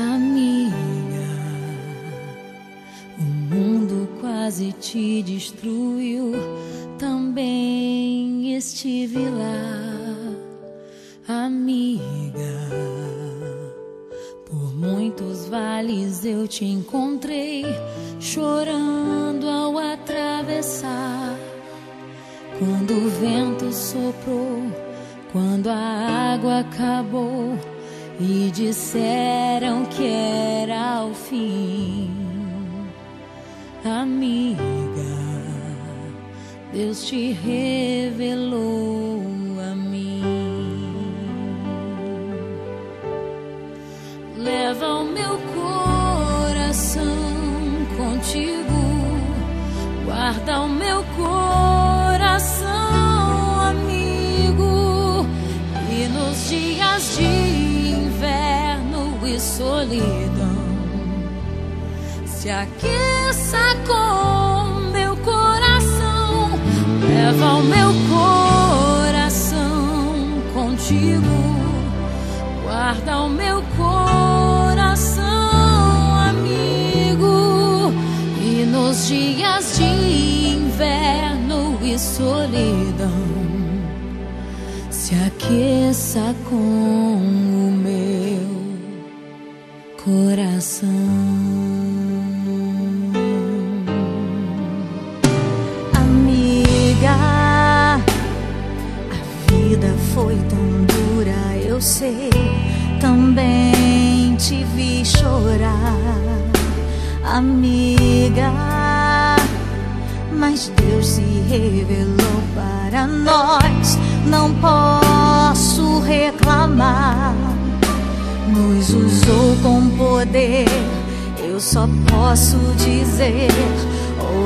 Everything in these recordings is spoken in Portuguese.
Amiga, o mundo quase te destruiu, também estive lá. Amiga, por muitos vales eu te encontrei, chorando ao atravessar. Quando o vento soprou, quando a água acabou e disseram que era o fim. Amiga, Deus te revelou a mim. Leva o meu coração contigo, guarda o meu coração, amigo. E nos dias de inverno e solidão, se aqueça com meu coração. Leva o meu coração contigo, guarda o meu coração, amigo. E nos dias de inverno e solidão, se aqueça com o meu coração. Amiga, a vida foi tão dura, eu sei, também te vi chorar. Amiga, mas Deus se revelou para nós, não posso reclamar. Nos usou com poder, eu só posso dizer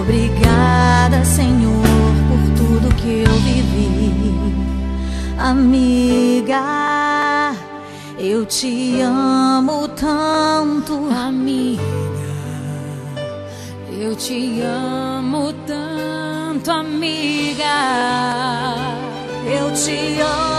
obrigada, Senhor, por tudo que eu vivi. Amiga, eu te amo tanto. Amiga, eu te amo tanto, amiga. Eu te amo.